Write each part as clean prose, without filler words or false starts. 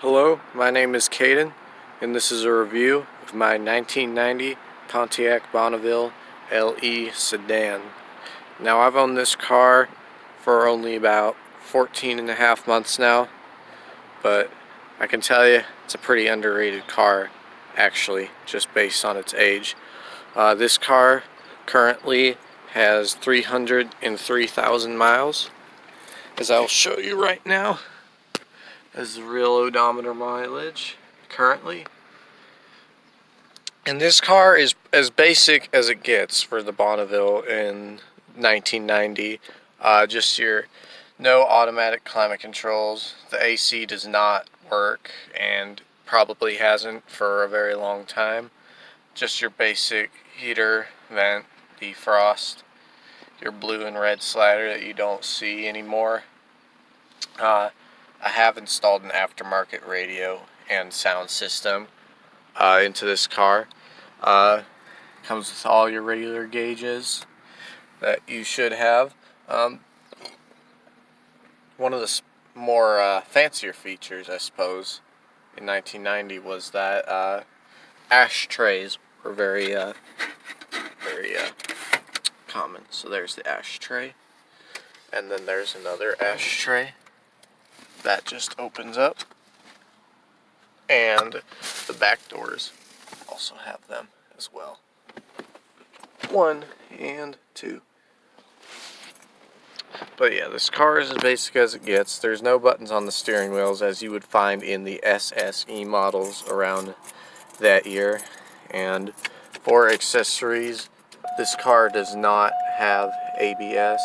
Hello, my name is Caden, and this is a review of my 1990 Pontiac Bonneville LE sedan. Now, I've owned this car for only about 14 and a half months now, but I can tell you it's a pretty underrated car, actually, just based on its age. This car currently has 303,000 miles, as I'll show you right now. This is the real odometer mileage currently. And this car is as basic as it gets for the Bonneville in 1990. Just your no automatic climate controls. The AC does not work and probably hasn't for a very long time. Just your basic heater, vent, defrost, your blue and red slider that you don't see anymore. I have installed an aftermarket radio and sound system into this car. Comes with all your regular gauges that you should have. One of the more fancier features, I suppose, in 1990 was that ashtrays were very common. So there's the ashtray, and then there's another ashtray that just opens up, and the back doors also have them as well. 1 and 2. But yeah, this car is as basic as it gets. There's no buttons on the steering wheels as you would find in the SSE models around that year. And for accessories, this car does not have ABS.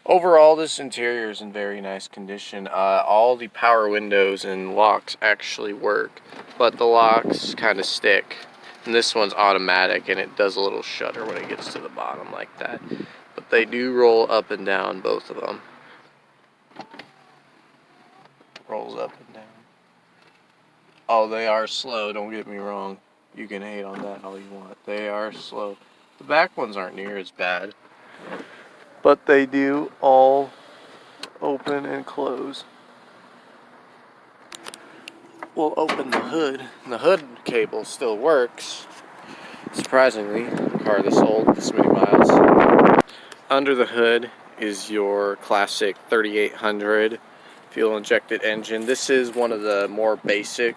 Overall, this interior is in very nice condition. All the power windows and locks actually work, but the locks kind of stick. And this one's automatic, and it does a little shudder when it gets to the bottom like that. But they do roll up and down, both of them. Rolls up and down. Oh, they are slow, don't get me wrong. You can hate on that all you want. They are slow. The back ones aren't near as bad, but they do all open and close. We'll open the hood, and the hood cable still works. Surprisingly, a car this old, this many miles. Under the hood is your classic 3800 fuel-injected engine. This is one of the more basic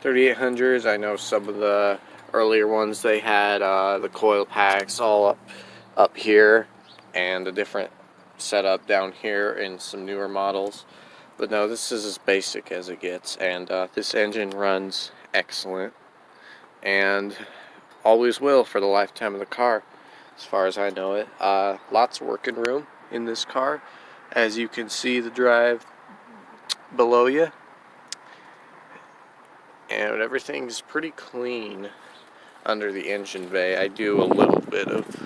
3800s. I know some of the earlier ones, they had the coil packs all up here, and a different setup down here in some newer models. But no, this is as basic as it gets, and this engine runs excellent and always will for the lifetime of the car, as far as I know it. Lots of working room in this car. As you can see, the drive below you, and everything's pretty clean under the engine bay. I do a little bit of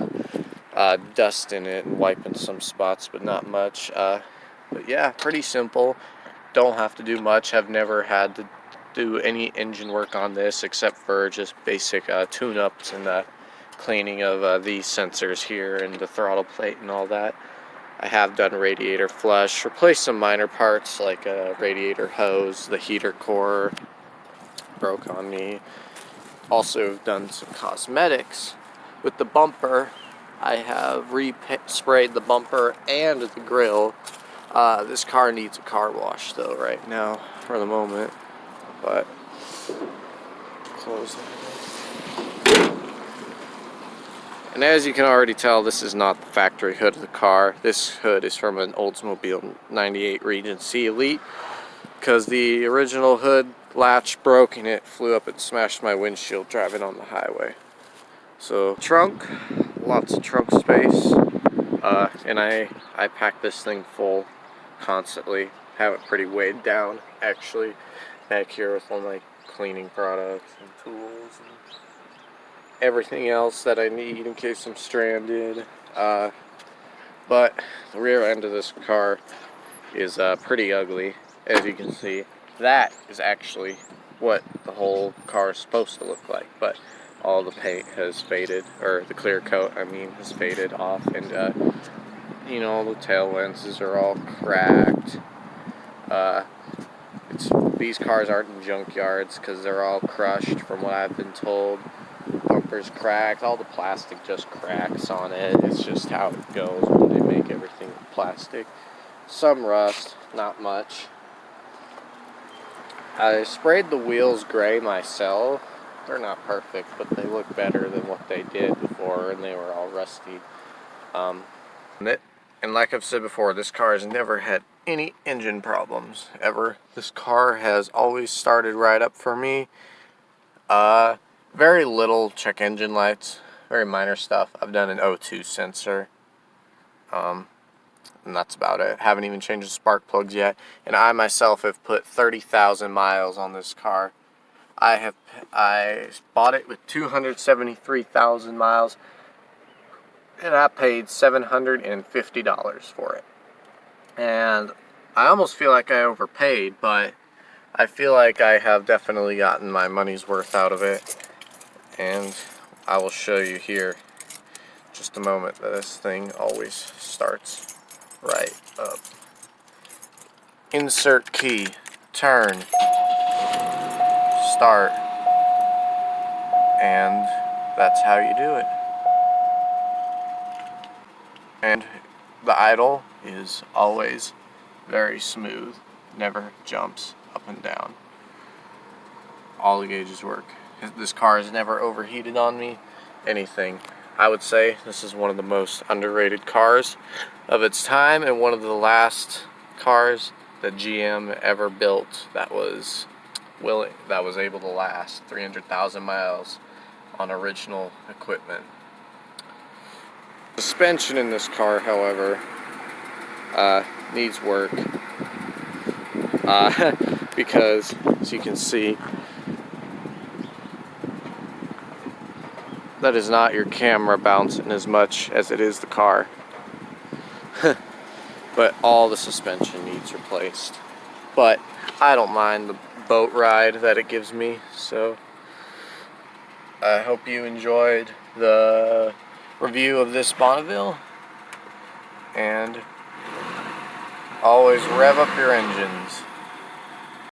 dust in it and wiping some spots, but not much. But yeah, pretty simple. Don't have to do much. I've never had to do any engine work on this except for just basic tune-ups and cleaning of these sensors here and the throttle plate and all that. I have done radiator flush, replaced some minor parts like a radiator hose, the heater core broke on me. Also done some cosmetics with the bumper. I have sprayed the bumper and the grill. This car needs a car wash though right now for the moment, but close that. And as you can already tell, this is not the factory hood of the car. This hood is from an Oldsmobile 98 Regency Elite, because the original hood latch broke and it flew up and smashed my windshield driving on the highway. So trunk, lots of trunk space, and I pack this thing full constantly. Have it pretty weighed down actually back here with all my cleaning products and tools and everything else that I need in case I'm stranded. But the rear end of this car is pretty ugly, as you can see. That is actually what the whole car is supposed to look like, but all the paint has faded, or the clear coat, I mean, has faded off, and you know, the tail lenses are all cracked. These cars aren't in junkyards because they're all crushed from what I've been told. Bumpers cracked, all the plastic just cracks on it. It's just how it goes when they make everything with plastic. Some rust, not much. I sprayed the wheels gray myself. They're not perfect, but they look better than what they did before, and they were all rusty. And like I've said before, this car has never had any engine problems, ever. This car has always started right up for me. Very little check engine lights, very minor stuff. I've done an O2 sensor, and that's about it. Haven't even changed the spark plugs yet, and I myself have put 30,000 miles on this car. I bought it with 273,000 miles, and I paid $750 for it. And I almost feel like I overpaid, but I feel like I have definitely gotten my money's worth out of it. And I will show you here just a moment that this thing always starts right up. Insert key, turn, start, and that's how you do it. And the idle is always very smooth, never jumps up and down. All the gauges work. This car has never overheated on me, anything. I would say this is one of the most underrated cars of its time, and one of the last cars that GM ever built that was able to last 300,000 miles on original equipment. Suspension in this car, however, needs work, because as you can see, that is not your camera bouncing as much as it is the car. But all the suspension needs replaced. But I don't mind the boat ride that it gives me, so I hope you enjoyed the review of this Bonneville, and always rev up your engines.